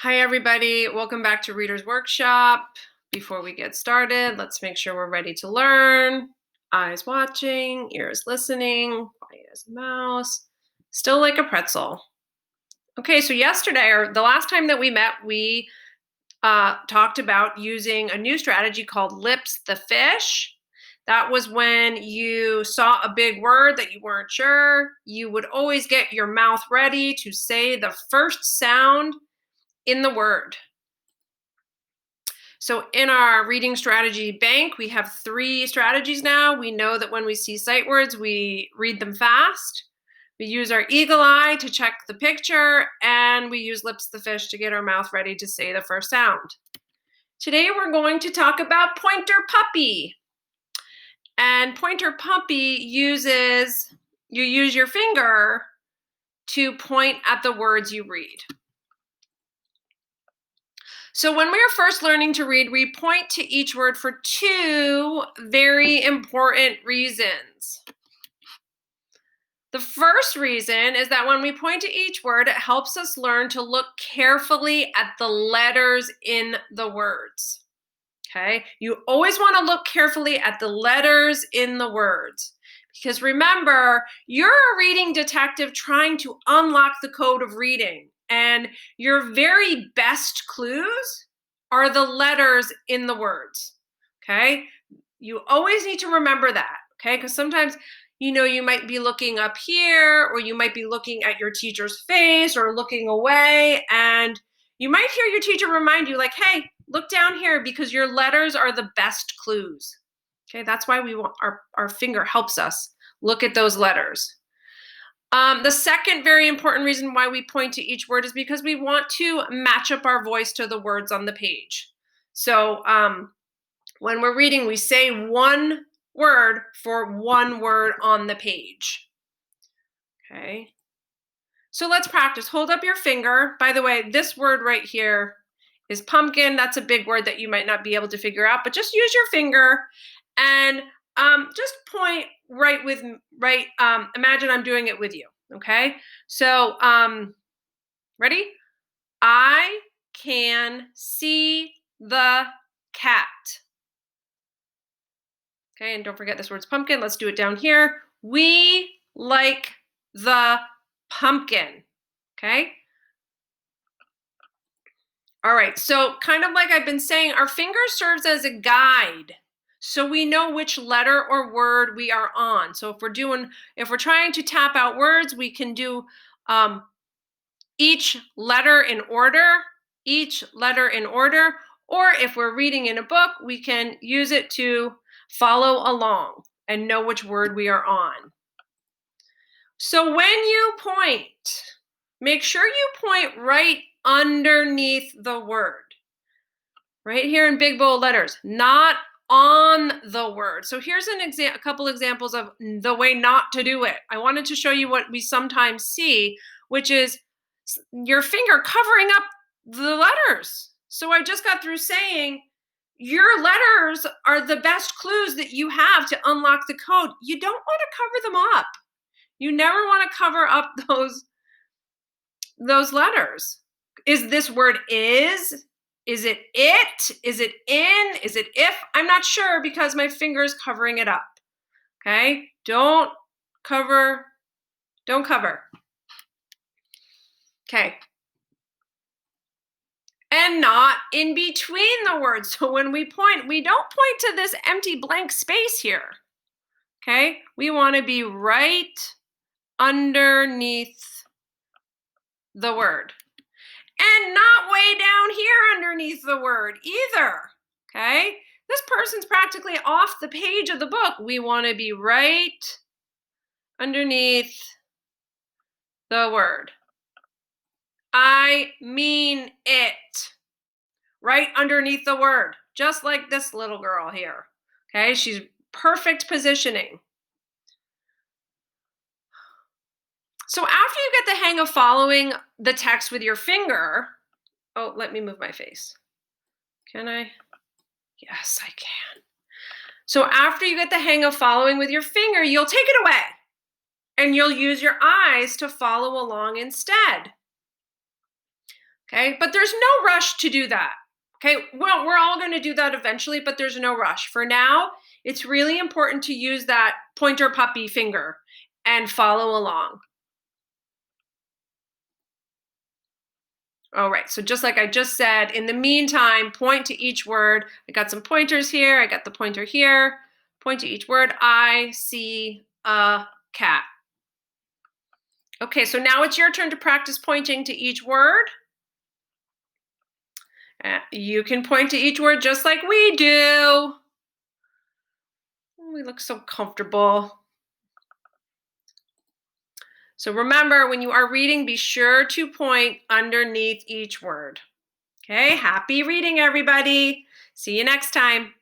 Hi, everybody. Welcome back to Reader's Workshop. Before we get started, let's make sure we're ready to learn. Eyes watching, ears listening, quiet as a mouse, still like a pretzel. Okay, so yesterday, or the last time that we met, we talked about using a new strategy called Lips the Fish. That was when you saw a big word that you weren't sure. You would always get your mouth ready to say the first sound in the word. So in our reading strategy bank, we have 3 strategies now. We know that when we see sight words, we read them fast. We use our eagle eye to check the picture, and we use Lips the Fish to get our mouth ready to say the first sound. Today we're going to talk about Pointer Puppy. And Pointer Puppy you use your finger to point at the words you read. So when we are first learning to read, we point to each word for 2 very important reasons. The first reason is that when we point to each word, it helps us learn to look carefully at the letters in the words. Okay? You always want to look carefully at the letters in the words. Because remember, you're a reading detective trying to unlock the code of reading. And your very best clues are the letters in the words. Okay? You always need to remember that. Okay? Because sometimes, you might be looking up here, or you might be looking at your teacher's face or looking away, and you might hear your teacher remind you, like, hey, look down here because your letters are the best clues. Okay, that's why we want our finger helps us look at those letters. The second very important reason why we point to each word is because we want to match up our voice to the words on the page. So when we're reading, we say one word for one word on the page. Okay. So let's practice. Hold up your finger. By the way, this word right here is pumpkin. That's a big word that you might not be able to figure out, but just use your finger and just point imagine I'm doing it with you, okay? So ready? I can see the cat. Okay, and don't forget this word's pumpkin. Let's do it down here. We like the pumpkin, okay? All right, so kind of like I've been saying, our finger serves as a guide. So we know which letter or word we are on. So if we're trying to tap out words, we can do each letter in order, or if we're reading in a book, we can use it to follow along and know which word we are on. So when you point, make sure you point right underneath the word. Right here in big bold letters, not on the word. So here's a couple examples of the way not to do it. I wanted to show you what we sometimes see, which is your finger covering up the letters. So I just got through saying your letters are the best clues that you have to unlock the code. You don't want to cover them up. You never want to cover up those letters. Is this word is? Is it it? Is it in? Is it if? I'm not sure because my finger is covering it up. Okay? Don't cover. Okay. And not in between the words. So when we point, we don't point to this empty blank space here. Okay? We want to be right underneath the word. And not way down here underneath the word either, okay? This person's practically off the page of the book. We want to be right underneath the word. I mean it. Right underneath the word, just like this little girl here, okay? She's perfect positioning. So after you get the hang of following the text with your finger, oh, let me move my face. Can I? Yes, I can. So after you get the hang of following with your finger, you'll take it away and you'll use your eyes to follow along instead. Okay, but there's no rush to do that. Okay, well, we're all going to do that eventually, but there's no rush. For now, it's really important to use that pointer puppy finger and follow along. All right, so just like I just said, in the meantime, point to each word. I got some pointers here. I got the pointer here. Point to each word. I see a cat. Okay, so now it's your turn to practice pointing to each word. You can point to each word just like we do. We look so comfortable. So remember, when you are reading, be sure to point underneath each word. Okay, happy reading, everybody. See you next time.